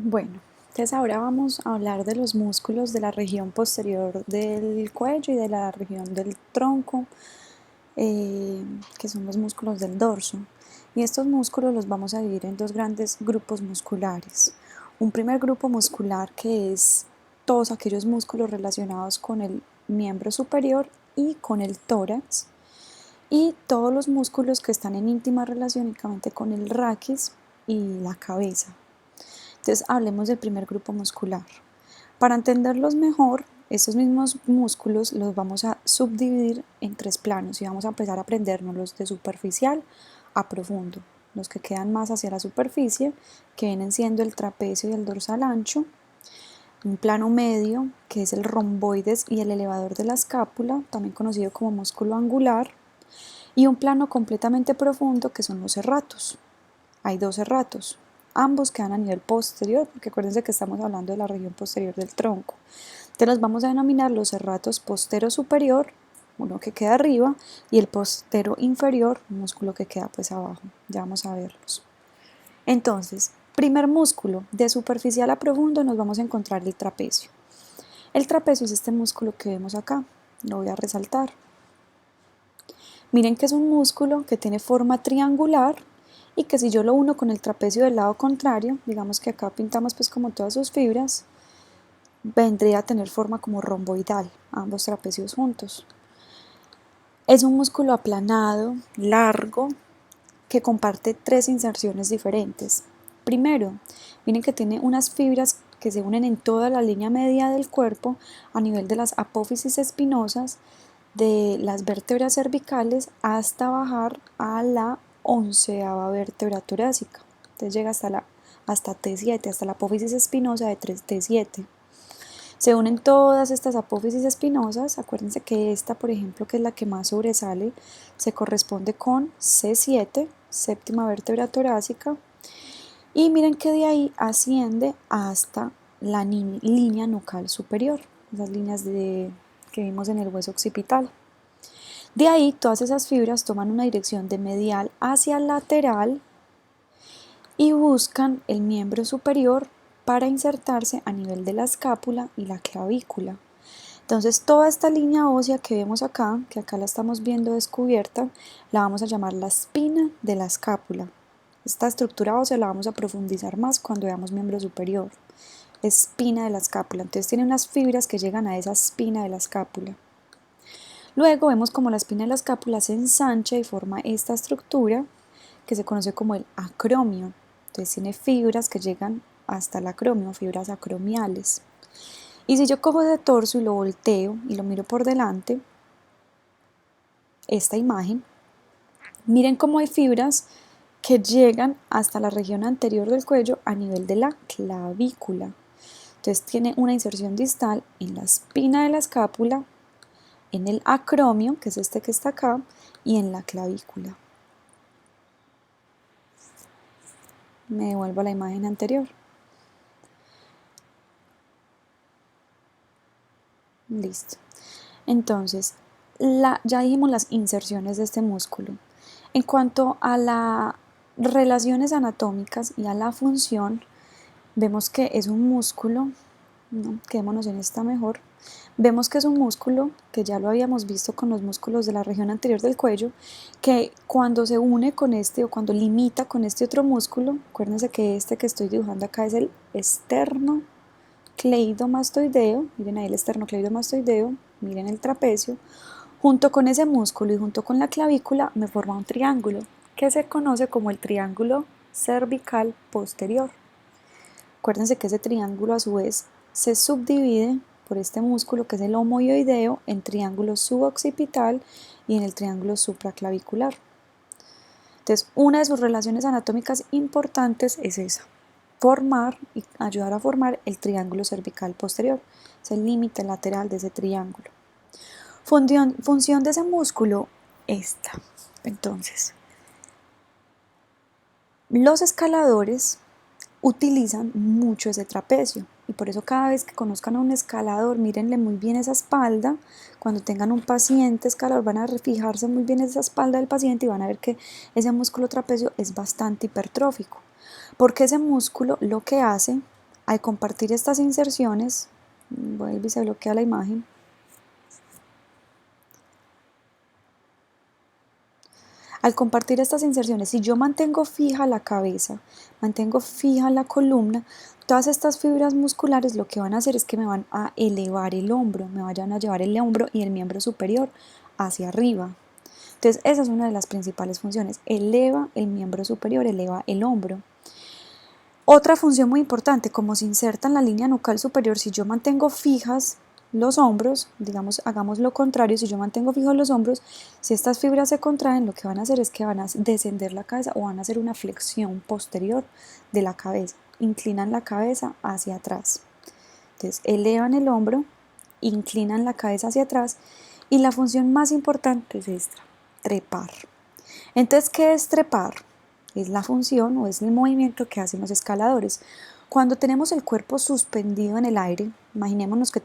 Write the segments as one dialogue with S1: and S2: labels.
S1: Bueno, entonces ahora vamos a hablar de los músculos de la región posterior del cuello y de la región del tronco, eh, que son los músculos del dorso. Y estos músculos los vamos a dividir en dos grandes grupos musculares. Un primer grupo muscular que es todos aquellos músculos relacionados con el miembro superior y con el tórax, y todos los músculos que están en íntima relación únicamente con el raquis y la cabeza. Entonces hablemos del primer grupo muscular. Para entenderlos mejor, estos mismos músculos los vamos a subdividir en tres planos y vamos a empezar a aprendernos los de superficial a profundo. Los que quedan más hacia la superficie, que vienen siendo el trapecio y el dorsal ancho, un plano medio, que es el romboides y el elevador de la escápula, también conocido como músculo angular, y un plano completamente profundo, que son los serratos. Hay dos serratos, ambos quedan a nivel posterior, porque acuérdense que estamos hablando de la región posterior del tronco. Entonces los vamos a denominar los serratos postero superior, uno que queda arriba, y el postero inferior, un músculo que queda pues abajo. Ya vamos a verlos. Entonces, primer músculo, de superficial a profundo nos vamos a encontrar el trapecio. El trapecio es este músculo que vemos acá, lo voy a resaltar. Miren que es un músculo que tiene forma triangular y que si yo lo uno con el trapecio del lado contrario, digamos que acá pintamos pues como todas sus fibras, vendría a tener forma como romboidal, ambos trapecios juntos. Es un músculo aplanado, largo, que comparte tres inserciones diferentes. Primero, miren que tiene unas fibras que se unen en toda la línea media del cuerpo a nivel de las apófisis espinosas de las vértebras cervicales hasta bajar a la 11ª vértebra torácica. Entonces llega hasta T7, hasta la apófisis espinosa de T7. Se unen todas estas apófisis espinosas. Acuérdense que esta, por ejemplo, que es la que más sobresale, se corresponde con C7, séptima vértebra torácica. Y miren que de ahí asciende hasta la línea nucal superior, esas líneas que vimos en el hueso occipital. De ahí todas esas fibras toman una dirección de medial hacia lateral y buscan el miembro superior para insertarse a nivel de la escápula y la clavícula. Entonces toda esta línea ósea que vemos acá, que acá la estamos viendo descubierta, la vamos a llamar la espina de la escápula. Esta estructura ósea la vamos a profundizar más cuando veamos miembro superior. Espina de la escápula. Entonces tiene unas fibras que llegan a esa espina de la escápula. Luego vemos como la espina de la escápula se ensancha y forma esta estructura que se conoce como el acromio. Entonces tiene fibras que llegan hasta el acromio, fibras acromiales. Y si yo cojo ese torso y lo volteo y lo miro por delante, esta imagen, miren cómo hay fibras que llegan hasta la región anterior del cuello a nivel de la clavícula. Entonces tiene una inserción distal en la espina de la escápula, en el acromio, que es este que está acá, y en la clavícula. Me devuelvo a la imagen anterior. Listo. Entonces, ya dijimos las inserciones de este músculo. En cuanto a las relaciones anatómicas y a la función, vemos que es un músculo, ¿no? Quedémonos en esta mejor. Vemos que es un músculo que ya lo habíamos visto con los músculos de la región anterior del cuello, que cuando se une con este o cuando limita con este otro músculo, acuérdense que este que estoy dibujando acá es el esternocleidomastoideo, miren ahí el esternocleidomastoideo, miren el trapecio, junto con ese músculo y junto con la clavícula me forma un triángulo que se conoce como el triángulo cervical posterior. Acuérdense que ese triángulo a su vez se subdivide por este músculo que es el homoioideo en triángulo suboccipital y en el triángulo supraclavicular. Entonces, una de sus relaciones anatómicas importantes es esa, formar y ayudar a formar el triángulo cervical posterior, es el límite lateral de ese triángulo. Función de ese músculo, esta. Entonces, los escaladores utilizan mucho ese trapecio y por eso cada vez que conozcan a un escalador, mírenle muy bien esa espalda. Cuando tengan un paciente escalador van a fijarse muy bien esa espalda del paciente y van a ver que ese músculo trapecio es bastante hipertrófico, porque ese músculo lo que hace Al compartir estas inserciones, vuelve y se bloquea la imagen. Al compartir estas inserciones, si yo mantengo fija la cabeza, mantengo fija la columna, todas estas fibras musculares lo que van a hacer es que me van a elevar el hombro, me vayan a llevar el hombro y el miembro superior hacia arriba. Entonces esa es una de las principales funciones, eleva el miembro superior, eleva el hombro. Otra función muy importante, como se inserta en la línea nucal superior, si yo mantengo fijas los hombros, digamos, hagamos lo contrario, si yo mantengo fijos los hombros, si estas fibras se contraen, lo que van a hacer es que van a descender la cabeza o van a hacer una flexión posterior de la cabeza, inclinan la cabeza hacia atrás. Entonces, elevan el hombro, inclinan la cabeza hacia atrás y la función más importante es esta, trepar. Entonces, ¿qué es trepar? Es la función o es el movimiento que hacen los escaladores. Cuando tenemos el cuerpo suspendido en el aire, imaginémonos que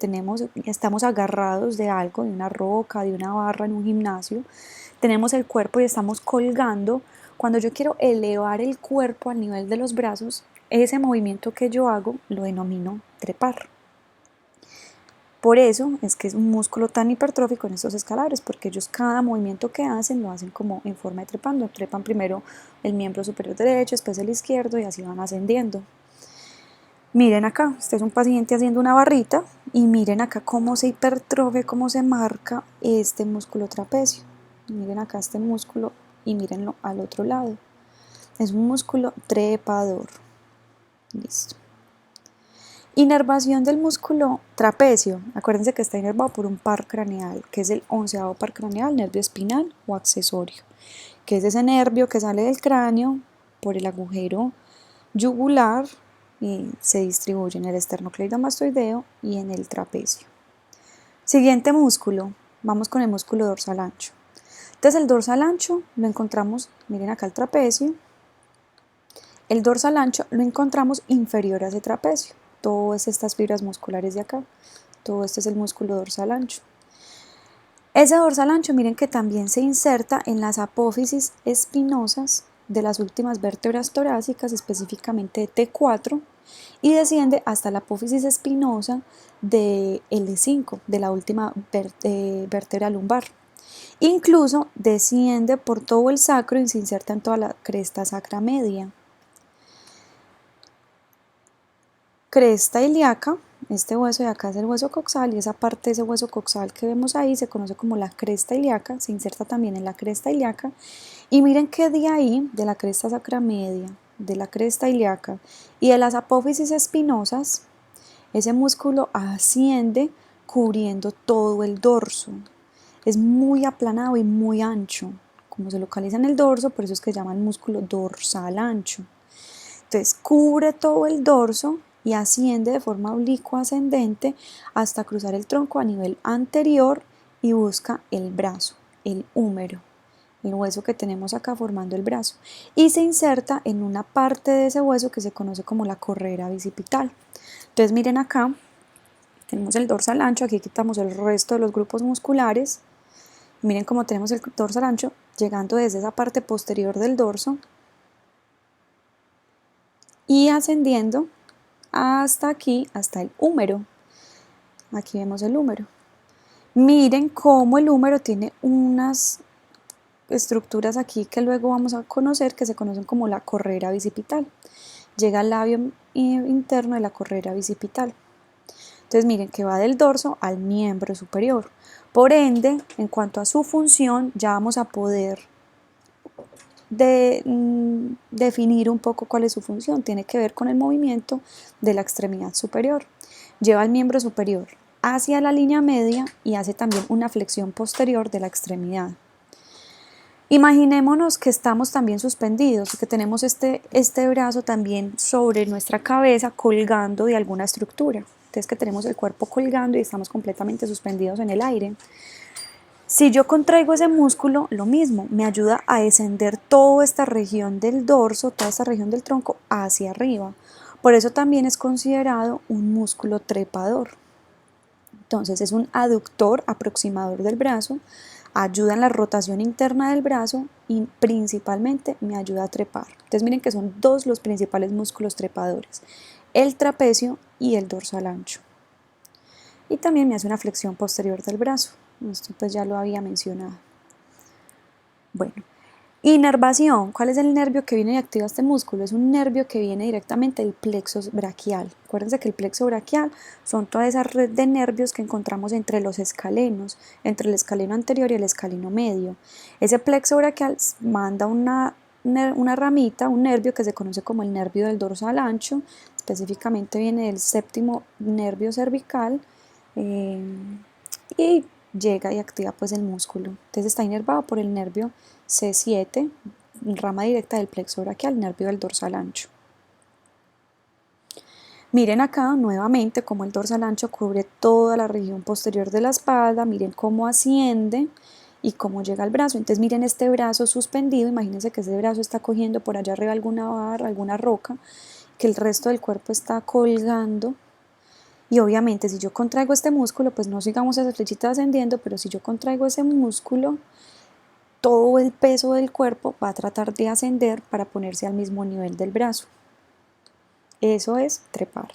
S1: estamos agarrados de algo, de una roca, de una barra en un gimnasio, tenemos el cuerpo y estamos colgando. Cuando yo quiero elevar el cuerpo al nivel de los brazos, ese movimiento que yo hago lo denomino trepar. Por eso es que es un músculo tan hipertrófico en estos escaladores, porque ellos cada movimiento que hacen lo hacen como en forma de trepando. Trepan primero el miembro superior derecho, después el izquierdo y así van ascendiendo. Miren acá, este es un paciente haciendo una barrita y miren acá cómo se hipertrofia, cómo se marca este músculo trapecio. Miren acá este músculo y mírenlo al otro lado. Es un músculo trepador. Listo. Inervación del músculo trapecio. Acuérdense que está inervado por un par craneal, que es el 11º par craneal, nervio espinal o accesorio, que es ese nervio que sale del cráneo por el agujero yugular y se distribuye en el esternocleidomastoideo y en el trapecio. Siguiente músculo, vamos con el músculo dorsal ancho. Entonces el dorsal ancho lo encontramos, miren acá el trapecio, el dorsal ancho lo encontramos inferior a ese trapecio. Todas estas fibras musculares de acá, todo este es el músculo dorsal ancho. Ese dorsal ancho, miren que también se inserta en las apófisis espinosas de las últimas vértebras torácicas, específicamente T4, y desciende hasta la apófisis espinosa de L5, de la última vértebra lumbar. Incluso desciende por todo el sacro y se inserta en toda la cresta sacra media. Cresta ilíaca, este hueso de acá es el hueso coxal y esa parte de ese hueso coxal que vemos ahí se conoce como la cresta ilíaca, se inserta también en la cresta ilíaca y miren que de ahí, de la cresta sacra media, de la cresta ilíaca y de las apófisis espinosas, ese músculo asciende cubriendo todo el dorso, es muy aplanado y muy ancho, como se localiza en el dorso, por eso es que se llama el músculo dorsal ancho. Entonces cubre todo el dorso y asciende de forma oblicua ascendente hasta cruzar el tronco a nivel anterior y busca el brazo, el húmero, el hueso que tenemos acá formando el brazo, y se inserta en una parte de ese hueso que se conoce como la correa bicipital. Entonces miren acá, tenemos el dorsal ancho, aquí quitamos el resto de los grupos musculares, miren cómo tenemos el dorsal ancho llegando desde esa parte posterior del dorso y ascendiendo hasta aquí, hasta el húmero. Aquí vemos el húmero. Miren cómo el húmero tiene unas estructuras aquí que luego vamos a conocer, que se conocen como la correa bicipital. Llega al labio interno de la correa bicipital. Entonces miren que va del dorso al miembro superior. Por ende, en cuanto a su función, ya vamos a poder definir un poco cuál es su función. Tiene que ver con el movimiento de la extremidad superior. Lleva el miembro superior hacia la línea media y hace también una flexión posterior de la extremidad. Imaginémonos que estamos también suspendidos, que tenemos este brazo también sobre nuestra cabeza colgando de alguna estructura. Entonces que tenemos el cuerpo colgando y estamos completamente suspendidos en el aire. Si yo contraigo ese músculo, lo mismo, me ayuda a descender toda esta región del dorso, toda esta región del tronco hacia arriba. Por eso también es considerado un músculo trepador. Entonces es un aductor aproximador del brazo, ayuda en la rotación interna del brazo y principalmente me ayuda a trepar. Entonces miren que son dos los principales músculos trepadores, el trapecio y el dorsal ancho. Y también me hace una flexión posterior del brazo. Esto pues ya lo había mencionado. Bueno, inervación. ¿Cuál es el nervio que viene y activa este músculo? Es un nervio que viene directamente del plexo braquial. Acuérdense que el plexo braquial son toda esa red de nervios que encontramos entre los escalenos, entre el escaleno anterior y el escaleno medio. Ese plexo braquial manda una ramita, un nervio que se conoce como el nervio del dorsal ancho, específicamente viene del séptimo nervio cervical, y llega y activa pues el músculo. Entonces está inervado por el nervio C7, rama directa del plexo braquial, nervio del dorsal ancho. Miren acá nuevamente cómo el dorsal ancho cubre toda la región posterior de la espalda, miren cómo asciende y cómo llega al brazo. Entonces miren este brazo suspendido, imagínense que ese brazo está cogiendo por allá arriba alguna barra, alguna roca, que el resto del cuerpo está colgando. Y obviamente si yo contraigo este músculo, pues no sigamos esa flechita ascendiendo, pero si yo contraigo ese músculo, todo el peso del cuerpo va a tratar de ascender para ponerse al mismo nivel del brazo. Eso es trepar.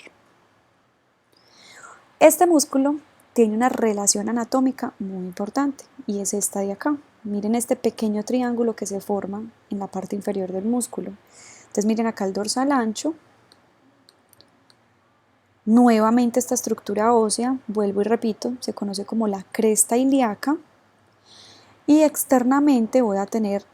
S1: Este músculo tiene una relación anatómica muy importante y es esta de acá. Miren este pequeño triángulo que se forma en la parte inferior del músculo. Entonces miren acá el dorsal ancho. Nuevamente esta estructura ósea, vuelvo y repito, se conoce como la cresta ilíaca. Y externamente voy a tener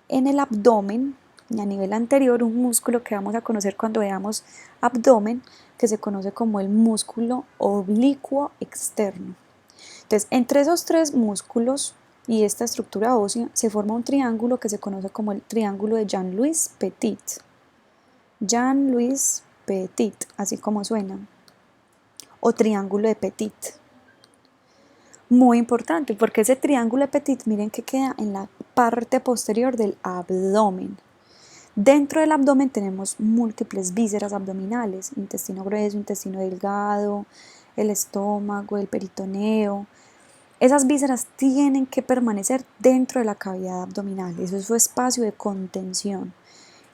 S1: en el abdomen y a nivel anterior un músculo que vamos a conocer cuando veamos abdomen, que se conoce como el músculo oblicuo externo. Entonces, entre esos tres músculos y esta estructura ósea se forma un triángulo que se conoce como el triángulo de Jean-Louis Petit. Jean-Louis Petit, así como suena, o triángulo de Petit. Muy importante, porque ese triángulo de Petit, miren que queda en la parte posterior del abdomen. Dentro del abdomen tenemos múltiples vísceras abdominales, intestino grueso, intestino delgado, el estómago, el peritoneo. Esas vísceras tienen que permanecer dentro de la cavidad abdominal, eso es su espacio de contención.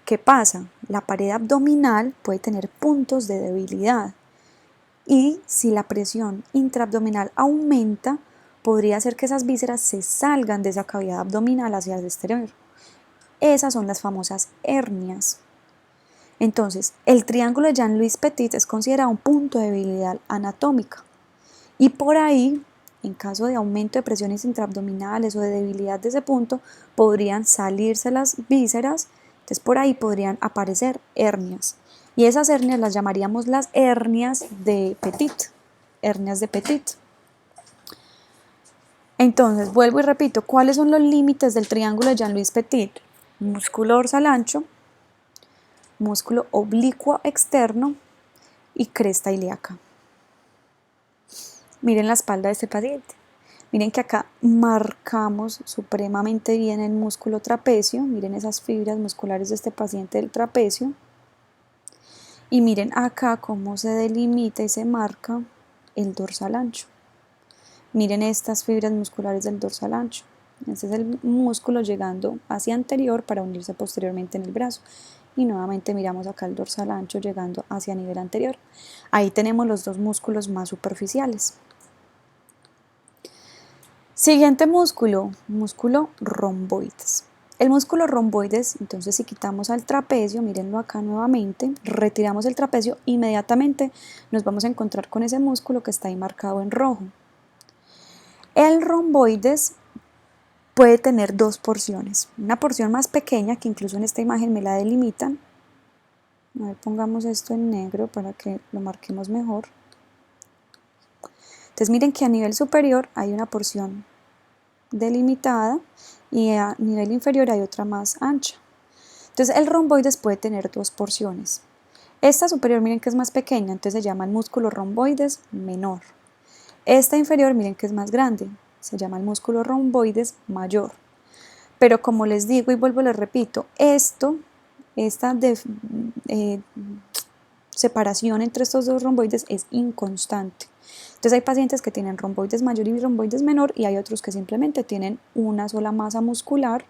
S1: ¿Qué pasa? La pared abdominal puede tener puntos de debilidad y si la presión intraabdominal aumenta, podría hacer que esas vísceras se salgan de esa cavidad abdominal hacia el exterior. Esas son las famosas hernias. Entonces, el triángulo de Jean-Louis Petit es considerado un punto de debilidad anatómica. Y por ahí, en caso de aumento de presiones intraabdominales o de debilidad de ese punto, podrían salirse las vísceras, entonces por ahí podrían aparecer hernias. Y esas hernias las llamaríamos las hernias de Petit. Hernias de Petit. Entonces, vuelvo y repito, ¿cuáles son los límites del triángulo de Jean-Louis Petit? Músculo dorsal ancho, músculo oblicuo externo y cresta ilíaca. Miren la espalda de este paciente. Miren que acá marcamos supremamente bien el músculo trapecio. Miren esas fibras musculares de este paciente del trapecio. Y miren acá cómo se delimita y se marca el dorsal ancho. Miren estas fibras musculares del dorsal ancho. Ese es el músculo llegando hacia anterior para unirse posteriormente en el brazo. Y nuevamente miramos acá el dorsal ancho llegando hacia nivel anterior. Ahí tenemos los dos músculos más superficiales. Siguiente músculo, músculo romboides. El músculo romboides, entonces si quitamos al trapecio, mírenlo acá nuevamente, retiramos el trapecio, inmediatamente nos vamos a encontrar con ese músculo que está ahí marcado en rojo. El romboides puede tener dos porciones, una porción más pequeña que incluso en esta imagen me la delimitan. A ver, pongamos esto en negro para que lo marquemos mejor. Entonces miren que a nivel superior hay una porción delimitada y a nivel inferior hay otra más ancha. Entonces el romboides puede tener dos porciones. Esta superior miren que es más pequeña, entonces se llama el músculo romboides menor. Esta inferior miren que es más grande, se llama el músculo romboides mayor. Pero como les digo y vuelvo les repito, esta separación entre estos dos romboides es inconstante. Entonces hay pacientes que tienen romboides mayor y romboides menor y hay otros que simplemente tienen una sola masa muscular,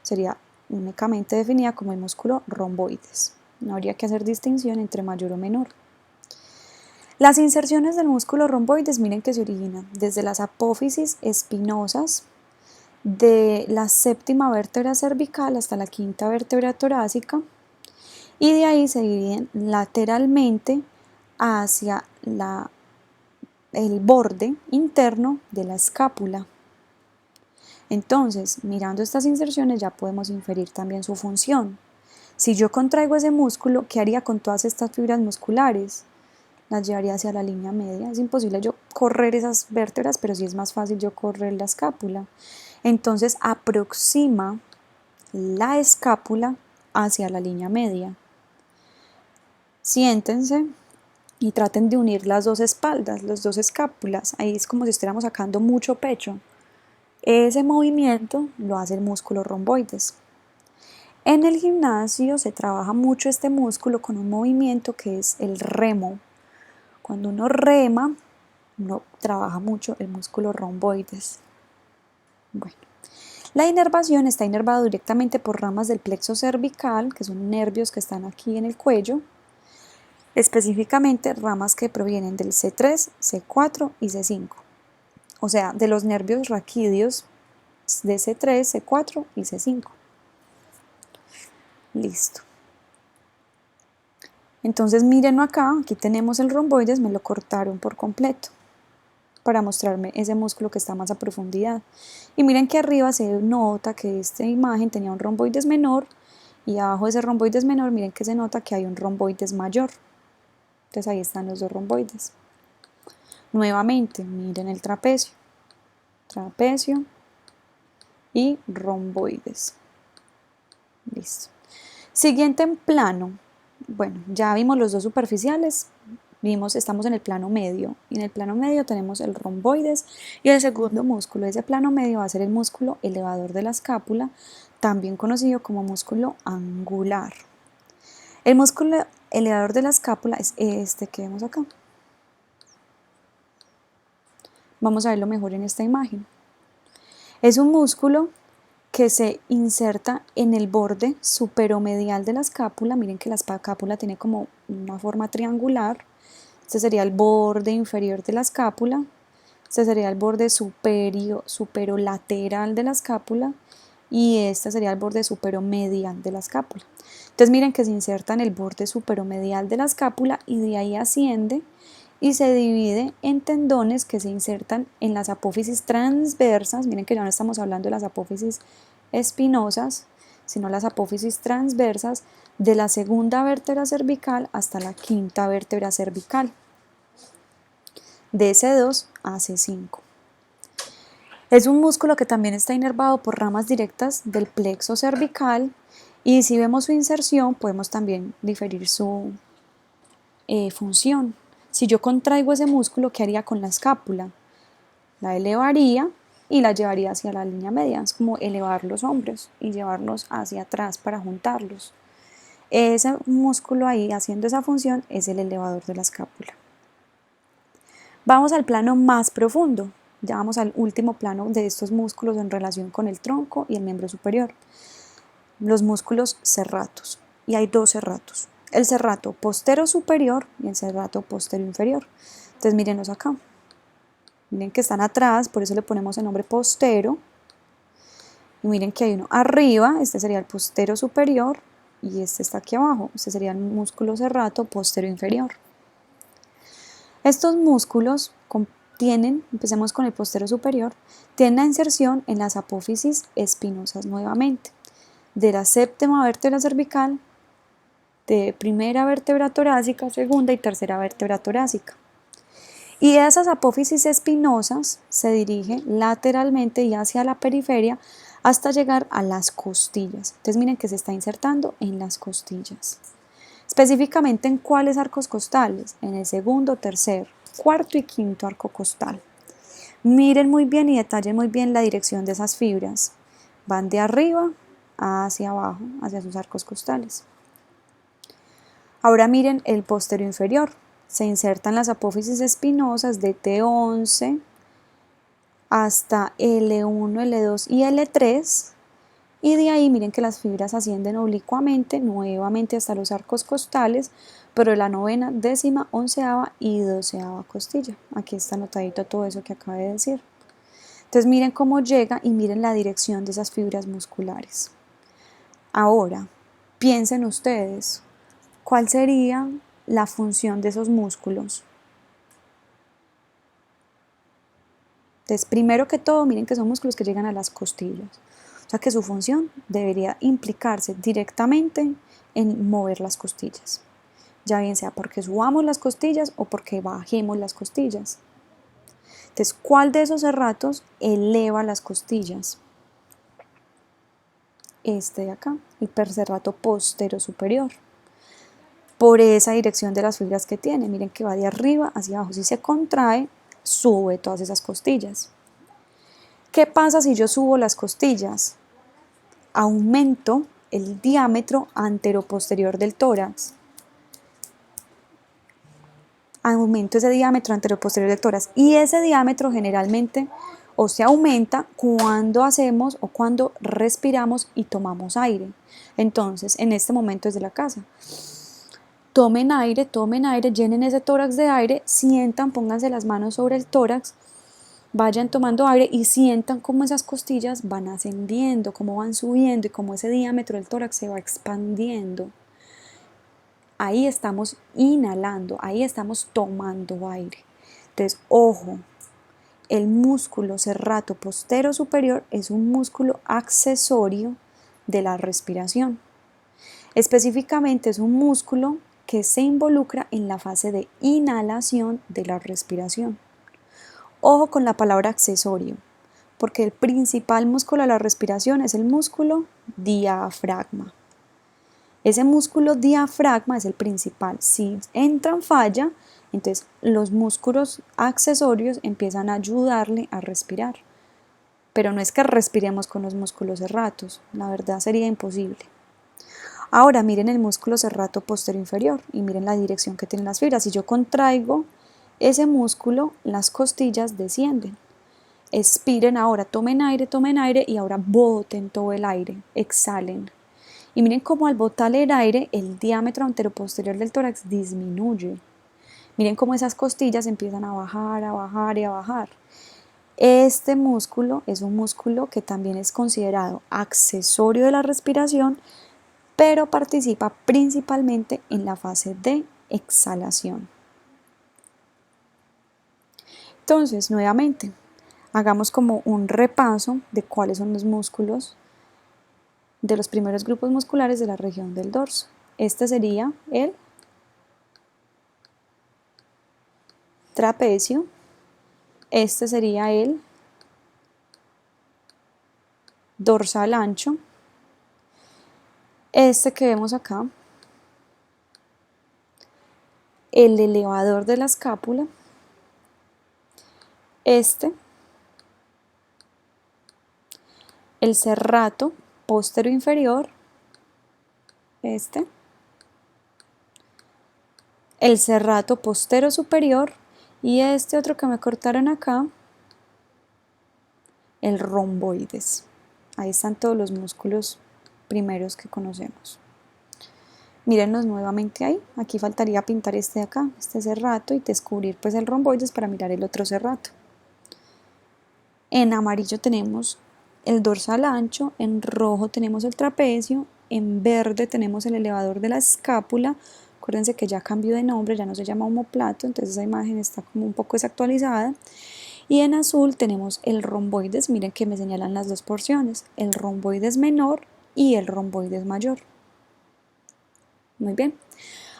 S1: sería únicamente definida como el músculo romboides. No habría que hacer distinción entre mayor o menor. Las inserciones del músculo romboides, miren que se originan desde las apófisis espinosas de la séptima vértebra cervical hasta la quinta vértebra torácica, y de ahí se dividen lateralmente hacia el borde interno de la escápula. Entonces, mirando estas inserciones ya podemos inferir también su función. Si yo contraigo ese músculo, ¿qué haría con todas estas fibras musculares? Las llevaría hacia la línea media. Es imposible yo correr esas vértebras, pero sí es más fácil yo correr la escápula. Entonces aproxima la escápula hacia la línea media. Siéntense y traten de unir las dos espaldas, las dos escápulas. Ahí es como si estuviéramos sacando mucho pecho. Ese movimiento lo hace el músculo romboides. En el gimnasio se trabaja mucho este músculo con un movimiento que es el remo. Cuando uno rema, uno trabaja mucho el músculo romboides. Bueno, la inervación está inervada directamente por ramas del plexo cervical, que son nervios que están aquí en el cuello, específicamente ramas que provienen del C3, C4 y C5, o sea, de los nervios raquídeos de C3, C4 y C5. Listo. Entonces mírenlo acá, aquí tenemos el romboides, me lo cortaron por completo para mostrarme ese músculo que está más a profundidad. Y miren que arriba se nota que esta imagen tenía un romboides menor y abajo de ese romboides menor miren que se nota que hay un romboides mayor. Entonces ahí están los dos romboides. Nuevamente, miren el trapecio. Trapecio y romboides. Listo. Siguiente en plano. Bueno, ya vimos los dos superficiales, estamos en el plano medio, y en el plano medio tenemos el romboides y el segundo músculo de ese plano medio va a ser el músculo elevador de la escápula, también conocido como músculo angular. El músculo elevador de la escápula es este que vemos acá. Vamos a verlo mejor en esta imagen. Es un músculo que se inserta en el borde superomedial de la escápula. Miren que la escápula tiene como una forma triangular. Este sería el borde inferior de la escápula. Este sería el borde superolateral de la escápula. Y este sería el borde superomedial de la escápula. Entonces miren que se inserta en el borde superomedial de la escápula y de ahí asciende y se divide en tendones que se insertan en las apófisis transversas. Miren que ya no estamos hablando de las apófisis espinosas, sino las apófisis transversas de la segunda vértebra cervical hasta la quinta vértebra cervical, de C2 a C5. Es un músculo que también está inervado por ramas directas del plexo cervical y si vemos su inserción podemos también diferir su función. Si yo contraigo ese músculo, ¿qué haría con la escápula? La elevaría y la llevaría hacia la línea media. Es como elevar los hombros y llevarlos hacia atrás para juntarlos. Ese músculo ahí haciendo esa función es el elevador de la escápula. Vamos al plano más profundo. Ya vamos al último plano de estos músculos en relación con el tronco y el miembro superior. Los músculos serratos. Y hay dos serratos. El serrato postero superior y el serrato postero inferior. Entonces mírenos acá. Miren que están atrás, por eso le ponemos el nombre postero. Y miren que hay uno arriba, este sería el postero superior y este está aquí abajo. Este sería el músculo serrato postero inferior. Estos músculos contienen, empecemos con el postero superior, tienen la inserción en las apófisis espinosas nuevamente, de la séptima vértebra cervical, de primera vértebra torácica, segunda y tercera vértebra torácica. Y de esas apófisis espinosas se dirige lateralmente y hacia la periferia hasta llegar a las costillas. Entonces miren que se está insertando en las costillas. Específicamente en cuáles arcos costales, en el segundo, tercer, cuarto y quinto arco costal. Miren muy bien y detallen muy bien la dirección de esas fibras. Van de arriba hacia abajo, hacia sus arcos costales. Ahora miren el postero inferior. Se insertan las apófisis espinosas de T11 hasta L1, L2 y L3 Y de ahí miren que las fibras ascienden oblicuamente nuevamente hasta los arcos costales, pero la novena, décima, onceava y doceava costilla. Aquí está anotadito todo eso que acabé de decir. Entonces miren cómo llega y miren la dirección de esas fibras musculares. Ahora, piensen ustedes, ¿cuál sería la función de esos músculos? Entonces, primero que todo, miren que son músculos que llegan a las costillas. O sea que su función debería implicarse directamente en mover las costillas. Ya bien sea porque subamos las costillas o porque bajemos las costillas. Entonces, ¿cuál de esos serratos eleva las costillas? Este de acá, el hiperserrato postero superior. Por esa dirección de las fibras que tiene, miren que va de arriba hacia abajo. Si se contrae, sube todas esas costillas. ¿Qué pasa si yo subo las costillas? Aumento el diámetro anteroposterior del tórax. Aumento ese diámetro anteroposterior del tórax y ese diámetro generalmente o se aumenta cuando hacemos o cuando respiramos y tomamos aire. Entonces, en este momento desde la casa, tomen aire, llenen ese tórax de aire, sientan, pónganse las manos sobre el tórax, vayan tomando aire y sientan cómo esas costillas van ascendiendo, cómo van subiendo y cómo ese diámetro del tórax se va expandiendo. Ahí estamos inhalando, ahí estamos tomando aire. Entonces, ojo, el músculo serrato postero superior es un músculo accesorio de la respiración. Específicamente es un músculo que se involucra en la fase de inhalación de la respiración. Ojo con la palabra accesorio, porque el principal músculo de la respiración es el músculo diafragma. Ese músculo diafragma es el principal. Si entra en falla, entonces los músculos accesorios empiezan a ayudarle a respirar. Pero no es que respiremos con los músculos serratos, la verdad sería imposible. Ahora miren el músculo serrato postero inferior y miren la dirección que tienen las fibras. Si yo contraigo ese músculo, las costillas descienden. Expiren ahora, tomen aire y ahora boten todo el aire, exhalen. Y miren cómo al botar el aire, el diámetro anteroposterior del tórax disminuye. Miren cómo esas costillas empiezan a bajar, a bajar y a bajar. Este músculo es un músculo que también es considerado accesorio de la respiración, pero participa principalmente en la fase de exhalación. Entonces, nuevamente, hagamos como un repaso de cuáles son los músculos de los primeros grupos musculares de la región del dorso. Este sería el trapecio, este sería el dorsal ancho, este que vemos acá, el elevador de la escápula, este, el serrato postero inferior, este, el serrato postero superior y este otro que me cortaron acá, el romboides. Ahí están todos los músculos primeros que conocemos. Mírenlos nuevamente ahí. Aquí faltaría pintar este de acá, este serrato, y descubrir pues el romboides para mirar el otro serrato. En amarillo tenemos el dorsal ancho, en rojo tenemos el trapecio, en verde tenemos el elevador de la escápula. Acuérdense que ya cambió de nombre, ya no se llama omóplato, entonces esa imagen está como un poco desactualizada. Y en azul tenemos el romboides, miren que me señalan las dos porciones, el romboides menor y el romboides mayor. Muy bien.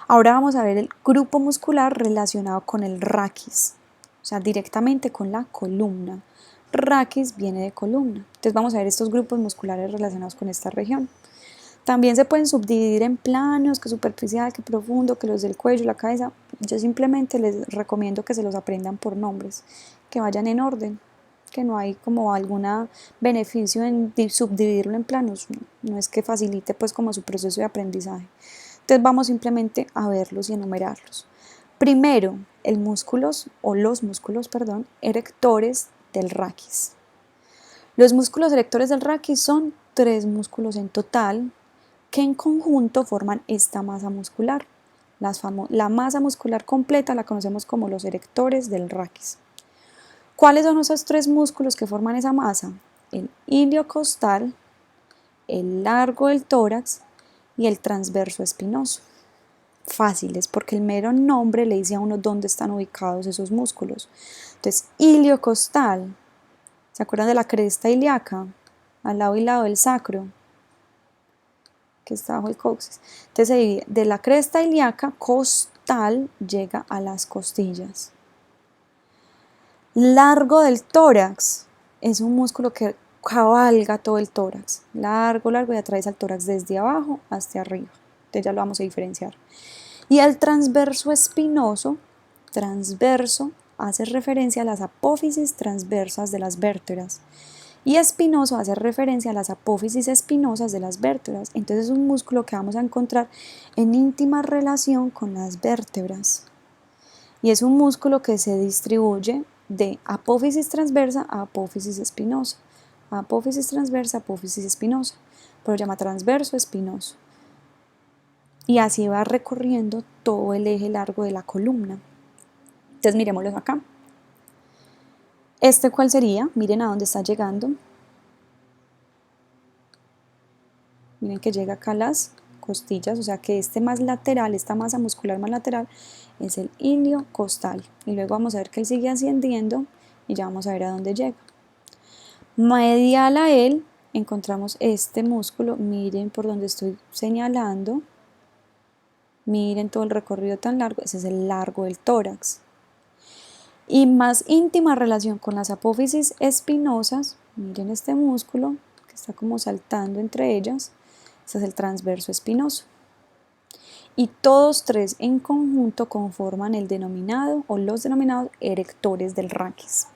S1: Ahora vamos a ver el grupo muscular relacionado con el raquis, o sea, directamente con la columna. Raquis viene de columna. Entonces vamos a ver estos grupos musculares relacionados con esta región. También se pueden subdividir en planos, que superficial, que profundo, que los del cuello, la cabeza. Yo simplemente les recomiendo que se los aprendan por nombres, que vayan en orden, que no hay como algún beneficio en subdividirlo en planos. No es que facilite pues como su proceso de aprendizaje. Entonces vamos simplemente a verlos y enumerarlos. Primero, los músculos erectores del raquis. Los músculos erectores del raquis son 3 músculos en total que en conjunto forman esta masa muscular. La masa muscular completa la conocemos como los erectores del raquis. ¿Cuáles son esos 3 músculos que forman esa masa? El iliocostal, el largo del tórax y el transverso espinoso. Fáciles, porque el mero nombre le dice a uno dónde están ubicados esos músculos. Entonces, iliocostal, ¿se acuerdan de la cresta ilíaca? Al lado y lado del sacro, que está bajo el coxis. Entonces se divide de la cresta ilíaca costal, llega a las costillas. Largo del tórax es un músculo que cabalga todo el tórax, largo y atraviesa el tórax desde abajo hasta arriba. Entonces ya lo vamos a diferenciar. Y el transverso espinoso, transverso hace referencia a las apófisis transversas de las vértebras. Y espinoso hace referencia a las apófisis espinosas de las vértebras. Entonces es un músculo que vamos a encontrar en íntima relación con las vértebras. Y es un músculo que se distribuye de apófisis transversa a apófisis espinosa. Apófisis transversa, apófisis espinosa. Pero se llama transverso espinoso. Y así va recorriendo todo el eje largo de la columna. Entonces miremoslos acá. ¿Cuál sería? Miren a dónde está llegando. Miren que llega acá a las costillas, o sea que más lateral, esta masa muscular más lateral, es el iliocostal. Y luego vamos a ver que él sigue ascendiendo y ya vamos a ver a dónde llega. Medial a él encontramos este músculo, miren por donde estoy señalando. Miren todo el recorrido tan largo, ese es el largo del tórax. Y más íntima relación con las apófisis espinosas, miren este músculo que está como saltando entre ellas, ese es el transverso espinoso. Y todos 3 en conjunto conforman el denominado o los denominados erectores del raquis.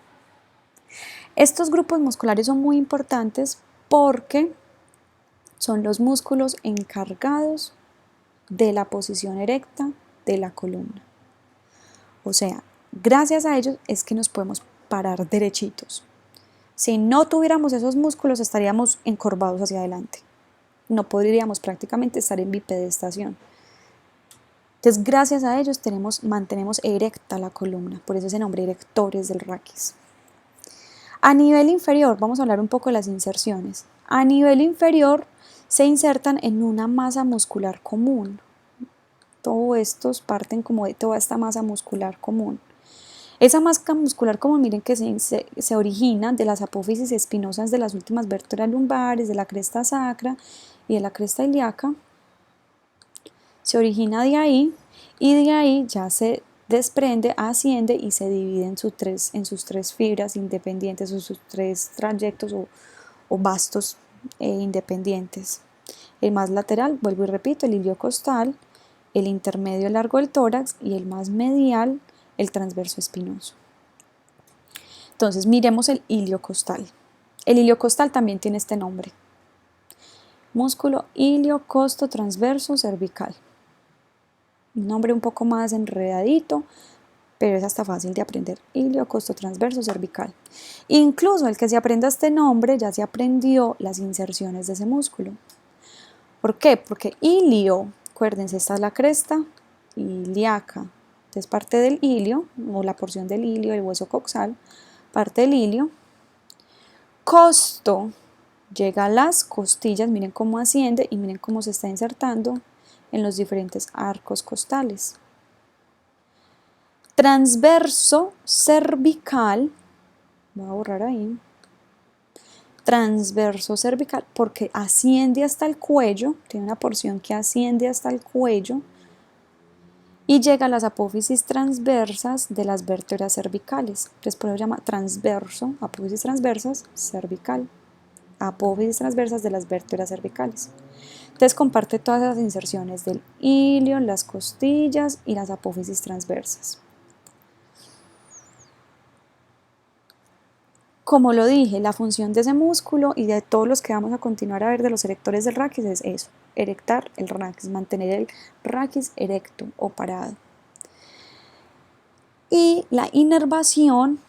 S1: Estos grupos musculares son muy importantes porque son los músculos encargados de la posición erecta de la columna. O sea, gracias a ellos es que nos podemos parar derechitos. Si no tuviéramos esos músculos estaríamos encorvados hacia adelante. No podríamos prácticamente estar en bipedestación. Entonces, gracias a ellos mantenemos erecta la columna, por eso ese nombre, erectores del raquis. A nivel inferior, vamos a hablar un poco de las inserciones. A nivel inferior se insertan en una masa muscular común. Todos estos parten como de toda esta masa muscular común. Esa masa muscular común, miren que se origina de las apófisis espinosas de las últimas vértebras lumbares, de la cresta sacra y de la cresta ilíaca. Se origina de ahí y de ahí ya se desprende, asciende y se divide en sus tres fibras independientes o sus 3 trayectos o bastos independientes. El más lateral, vuelvo y repito, el iliocostal, el intermedio largo del tórax y el más medial, el transverso espinoso. Entonces miremos el iliocostal. El iliocostal también tiene este nombre. Músculo iliocosto transverso cervical. Un nombre un poco más enredadito, pero es hasta fácil de aprender. Iliocosto transverso cervical. Incluso el que se aprenda este nombre ya se aprendió las inserciones de ese músculo. ¿Por qué? Porque ilio, acuérdense, esta es la cresta ilíaca. Entonces parte del ilio, o la porción del ilio, el hueso coxal, parte del ilio. Costo llega a las costillas, miren cómo asciende y miren cómo se está insertando en los diferentes arcos costales. Transverso cervical, voy a borrar ahí, transverso cervical porque asciende hasta el cuello, tiene una porción que asciende hasta el cuello y llega a las apófisis transversas de las vértebras cervicales. Entonces por eso se llama transverso, apófisis transversas, cervical. Apófisis transversas de las vértebras cervicales. Entonces comparte todas las inserciones del ilio, las costillas y las apófisis transversas. Como lo dije, la función de ese músculo y de todos los que vamos a continuar a ver de los erectores del raquis es eso, erectar el raquis, mantener el raquis erecto o parado. Y la inervación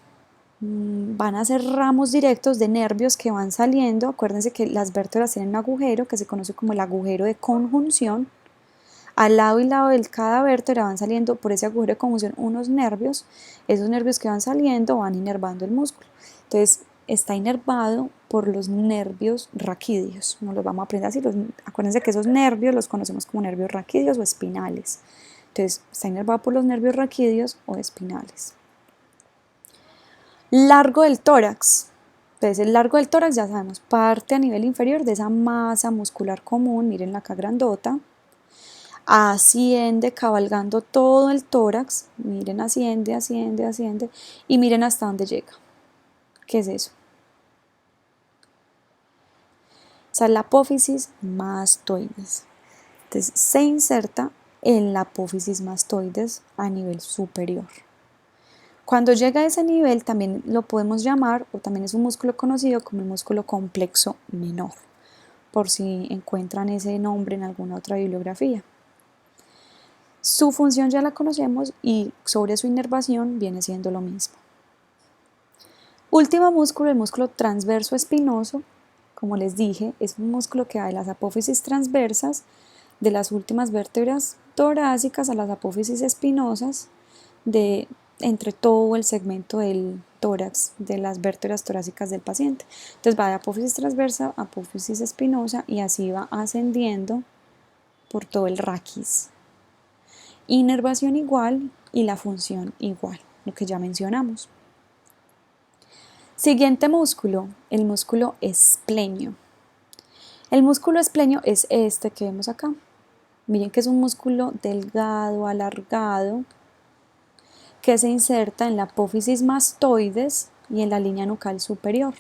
S1: van a ser ramos directos de nervios que van saliendo. Acuérdense que las vértebras tienen un agujero que se conoce como el agujero de conjunción. Al lado y lado de cada vértebra van saliendo por ese agujero de conjunción unos nervios. Esos nervios que van saliendo van inervando el músculo. Entonces está inervado por los nervios raquídeos. Nos los vamos a aprender así. Acuérdense que esos nervios los conocemos como nervios raquídeos o espinales. Entonces está inervado por los nervios raquídeos o espinales. Largo del tórax. Entonces el largo del tórax ya sabemos, parte a nivel inferior de esa masa muscular común, miren acá grandota, asciende cabalgando todo el tórax, miren, asciende, asciende, asciende, y miren hasta dónde llega. ¿Qué es eso? Esa es la apófisis mastoides. Entonces se inserta en la apófisis mastoides a nivel superior. Cuando llega a ese nivel también lo podemos llamar, o también es un músculo conocido como el músculo complexo menor, por si encuentran ese nombre en alguna otra bibliografía. Su función ya la conocemos y sobre su inervación viene siendo lo mismo. Último músculo, el músculo transverso espinoso. Como les dije, es un músculo que va de las apófisis transversas, de las últimas vértebras torácicas a las apófisis espinosas, entre todo el segmento del tórax, de las vértebras torácicas del paciente. Entonces va de apófisis transversa a apófisis espinosa y así va ascendiendo por todo el raquis. Inervación igual y la función igual, lo que ya mencionamos. Siguiente músculo, el músculo esplenio. El músculo esplenio es este que vemos acá. Miren que es un músculo delgado, alargado, que se inserta en la apófisis mastoides y en la línea nucal superior.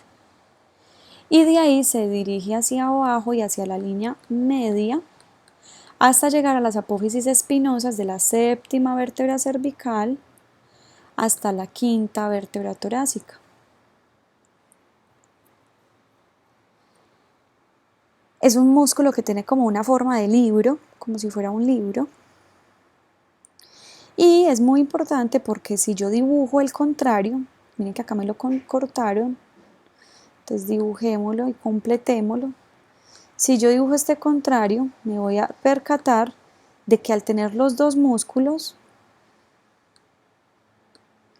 S1: Y de ahí se dirige hacia abajo y hacia la línea media hasta llegar a las apófisis espinosas de la séptima vértebra cervical hasta la quinta vértebra torácica. Es un músculo que tiene como una forma de libro, como si fuera un libro. Y es muy importante porque si yo dibujo el contrario, miren que acá me lo cortaron, entonces dibujémoslo y completémoslo. Si yo dibujo este contrario, me voy a percatar de que al tener los dos músculos,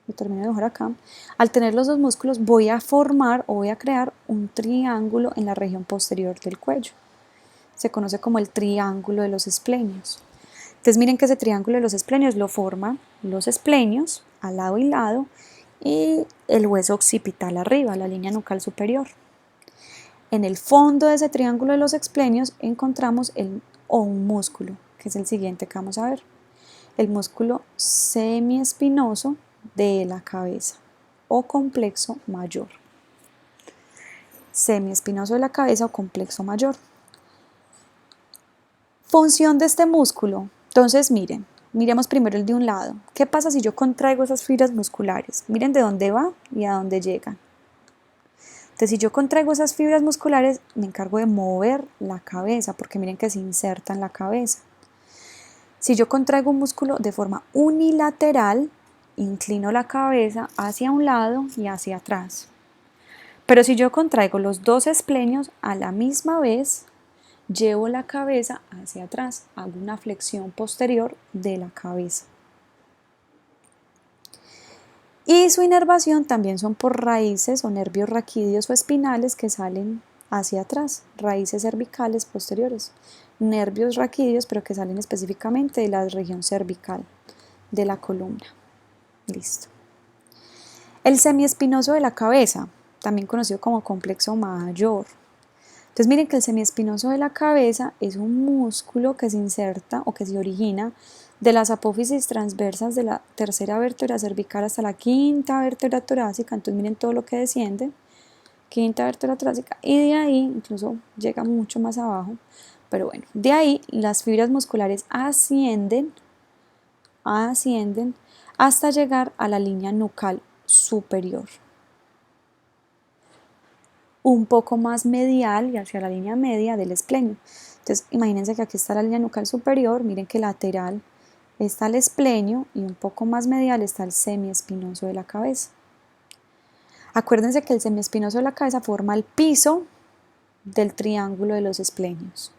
S1: lo termino de dibujar acá, al tener los dos músculos voy a formar o voy a crear un triángulo en la región posterior del cuello. Se conoce como el triángulo de los esplenios. Entonces miren que ese triángulo de los esplenios lo forman los esplenios al lado y lado y el hueso occipital arriba, la línea nucal superior. En el fondo de ese triángulo de los esplenios encontramos un músculo, que es el siguiente que vamos a ver, el músculo semiespinoso de la cabeza o complexo mayor. Semiespinoso de la cabeza o complexo mayor. Función de este músculo. Entonces, miren, miremos primero el de un lado. ¿Qué pasa si yo contraigo esas fibras musculares? Miren de dónde va y a dónde llegan. Entonces, si yo contraigo esas fibras musculares, me encargo de mover la cabeza, porque miren que se inserta en la cabeza. Si yo contraigo un músculo de forma unilateral, inclino la cabeza hacia un lado y hacia atrás. Pero si yo contraigo los dos esplenios a la misma vez, llevo la cabeza hacia atrás, hago una flexión posterior de la cabeza. Y su inervación también son por raíces o nervios raquídeos o espinales que salen hacia atrás, raíces cervicales posteriores, nervios raquídeos pero que salen específicamente de la región cervical de la columna. Listo. El semiespinoso de la cabeza, también conocido como complexo mayor. Entonces miren que el semiespinoso de la cabeza es un músculo que se inserta o que se origina de las apófisis transversas de la tercera vértebra cervical hasta la quinta vértebra torácica. Entonces miren todo lo que desciende, quinta vértebra torácica, y de ahí incluso llega mucho más abajo, pero bueno, de ahí las fibras musculares ascienden hasta llegar a la línea nucal superior, un poco más medial y hacia la línea media del esplenio. Entonces imagínense que aquí está la línea nucal superior, miren que lateral está el esplenio y un poco más medial está el semiespinoso de la cabeza. Acuérdense que el semiespinoso de la cabeza forma el piso del triángulo de los esplenios.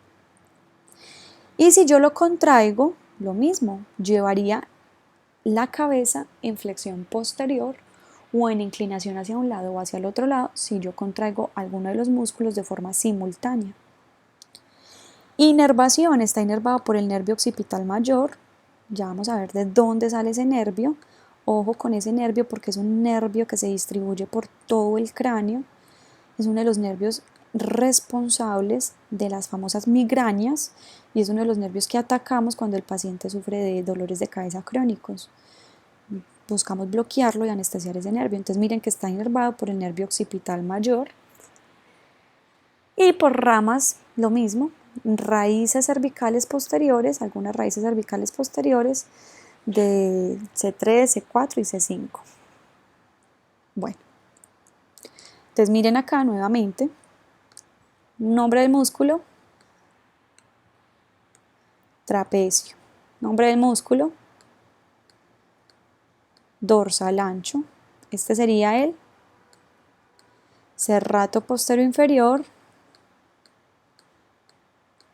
S1: Y si yo lo contraigo, lo mismo, llevaría la cabeza en flexión posterior o en inclinación hacia un lado o hacia el otro lado si yo contraigo alguno de los músculos de forma simultánea. Inervación, está inervado por el nervio occipital mayor. Ya vamos a ver de dónde sale ese nervio. Ojo con ese nervio porque es un nervio que se distribuye por todo el cráneo. Es uno de los nervios responsables de las famosas migrañas y es uno de los nervios que atacamos cuando el paciente sufre de dolores de cabeza crónicos. Buscamos bloquearlo y anestesiar ese nervio. Entonces miren que está inervado por el nervio occipital mayor y por ramas lo mismo, raíces cervicales posteriores, algunas raíces cervicales posteriores de C3, C4 y C5. Bueno, entonces miren acá nuevamente. Nombre del músculo, trapecio. Nombre del músculo, dorsal ancho. Este sería el serrato posterior inferior,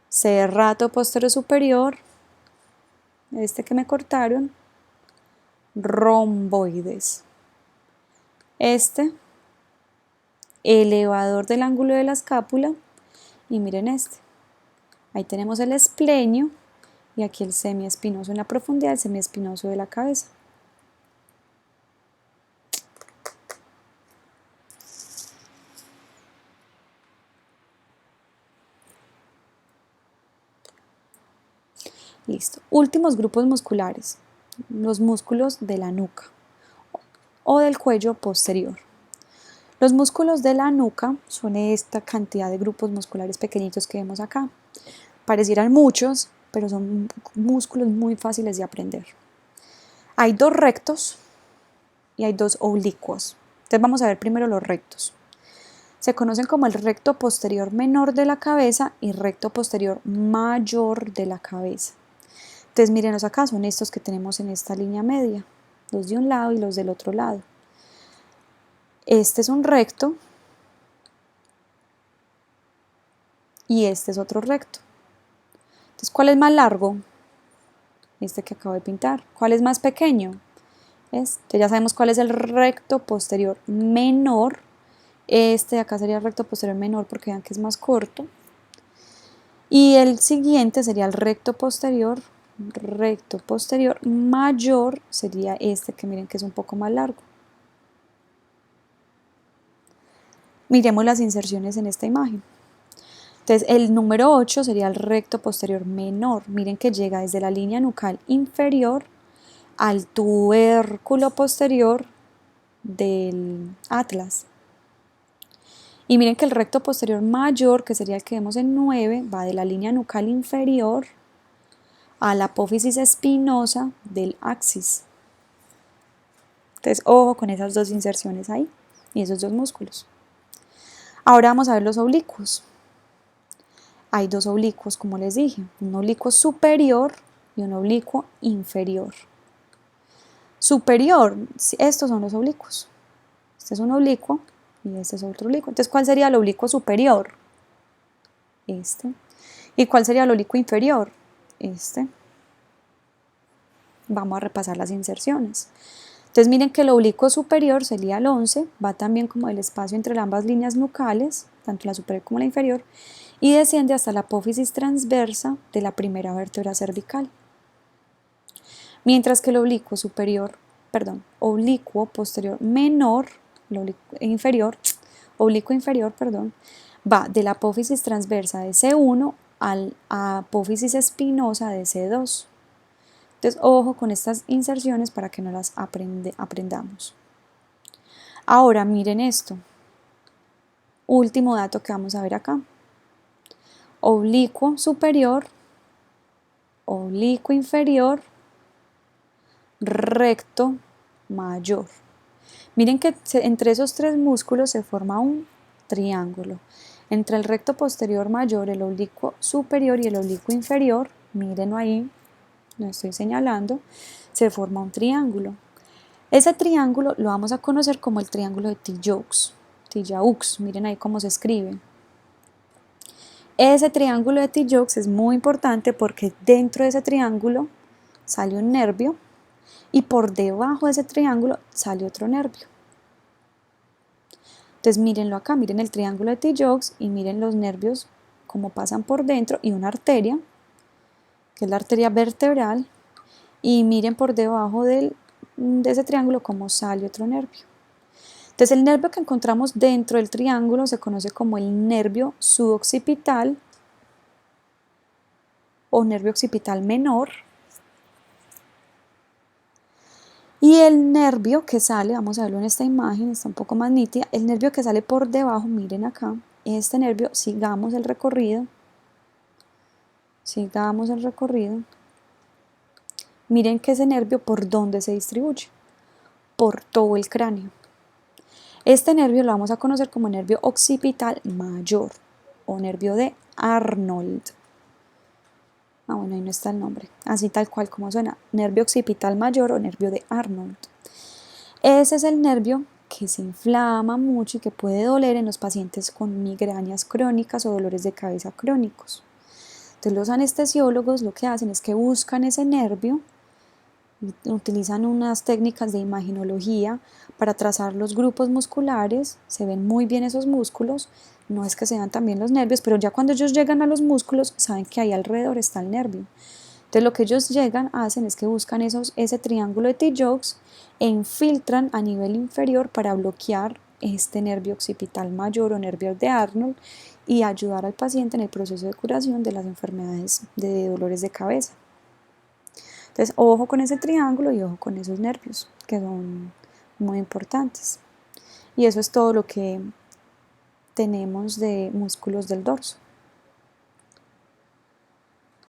S1: serrato posterior superior, este que me cortaron, romboides. Este, elevador del ángulo de la escápula, y miren este. Ahí tenemos el esplenio y aquí el semiespinoso en la profundidad, el semiespinoso de la cabeza. Listo. Últimos grupos musculares. Los músculos de la nuca o del cuello posterior. Los músculos de la nuca son esta cantidad de grupos musculares pequeñitos que vemos acá. Parecieran muchos, pero son músculos muy fáciles de aprender. Hay dos rectos y hay dos oblicuos. Entonces vamos a ver primero los rectos. Se conocen como el recto posterior menor de la cabeza y recto posterior mayor de la cabeza. Entonces mírenos acá, son estos que tenemos en esta línea media, los de un lado y los del otro lado. Este es un recto y este es otro recto. Entonces, ¿cuál es más largo? Este que acabo de pintar. ¿Cuál es más pequeño? Este, ya sabemos cuál es el recto posterior menor. Este de acá sería el recto posterior menor porque vean que es más corto. Y el siguiente sería el recto posterior mayor, sería este que miren que es un poco más largo. Miremos las inserciones en esta imagen. Entonces el número 8 sería el recto posterior menor. Miren que llega desde la línea nucal inferior al tubérculo posterior del atlas. Y miren que el recto posterior mayor, que sería el que vemos en 9, va de la línea nucal inferior a la apófisis espinosa del axis. Entonces, ojo con esas dos inserciones ahí y esos dos músculos. Ahora vamos a ver los oblicuos. Hay dos oblicuos, como les dije, un oblicuo superior y un oblicuo inferior. Superior, estos son los oblicuos. Este es un oblicuo y este es otro oblicuo. Entonces, ¿cuál sería el oblicuo superior? Este. ¿Y cuál sería el oblicuo inferior? Este. Vamos a repasar las inserciones. Entonces miren que el oblicuo superior sería el 11, va también como el espacio entre ambas líneas nucales, tanto la superior como la inferior, y desciende hasta la apófisis transversa de la primera vértebra cervical. Mientras que el oblicuo posterior menor, oblicuo inferior, va de la apófisis transversa de C1 a la apófisis espinosa de C2. Entonces, ojo con estas inserciones para que no las aprendamos. Ahora, miren esto. Último dato que vamos a ver acá. Oblicuo superior, oblicuo inferior, recto mayor. Miren que entre esos tres músculos se forma un triángulo. Entre el recto posterior mayor, el oblicuo superior y el oblicuo inferior, mírenlo ahí, lo estoy señalando, se forma un triángulo. Ese triángulo lo vamos a conocer como el triángulo de Tillaux, miren ahí cómo se escribe. Ese triángulo de Tillaux es muy importante porque dentro de ese triángulo sale un nervio y por debajo de ese triángulo sale otro nervio. Entonces mírenlo acá, miren el triángulo de Tillaux y miren los nervios cómo pasan por dentro y una arteria, que es la arteria vertebral, y miren por debajo de ese triángulo cómo sale otro nervio. Entonces el nervio que encontramos dentro del triángulo se conoce como el nervio suboccipital o nervio occipital menor. Y el nervio que sale, vamos a verlo en esta imagen, está un poco más nítida, el nervio que sale por debajo, miren acá, este nervio, sigamos el recorrido, miren que ese nervio por dónde se distribuye, por todo el cráneo. Este nervio lo vamos a conocer como nervio occipital mayor o nervio de Arnold. Bueno, ahí no está el nombre, así tal cual como suena, nervio occipital mayor o nervio de Arnold. Ese es el nervio que se inflama mucho y que puede doler en los pacientes con migrañas crónicas o dolores de cabeza crónicos. Entonces los anestesiólogos lo que hacen es que buscan ese nervio, utilizan unas técnicas de imaginología para trazar los grupos musculares, se ven muy bien esos músculos, no es que se vean también los nervios, pero ya cuando ellos llegan a los músculos saben que ahí alrededor está el nervio. Entonces lo que ellos hacen es que buscan ese triángulo de Tillaux e infiltran a nivel inferior para bloquear este nervio occipital mayor o nervio de Arnold y ayudar al paciente en el proceso de curación de las enfermedades de dolores de cabeza. Entonces, ojo con ese triángulo y ojo con esos nervios, que son muy importantes. Y eso es todo lo que tenemos de músculos del dorso.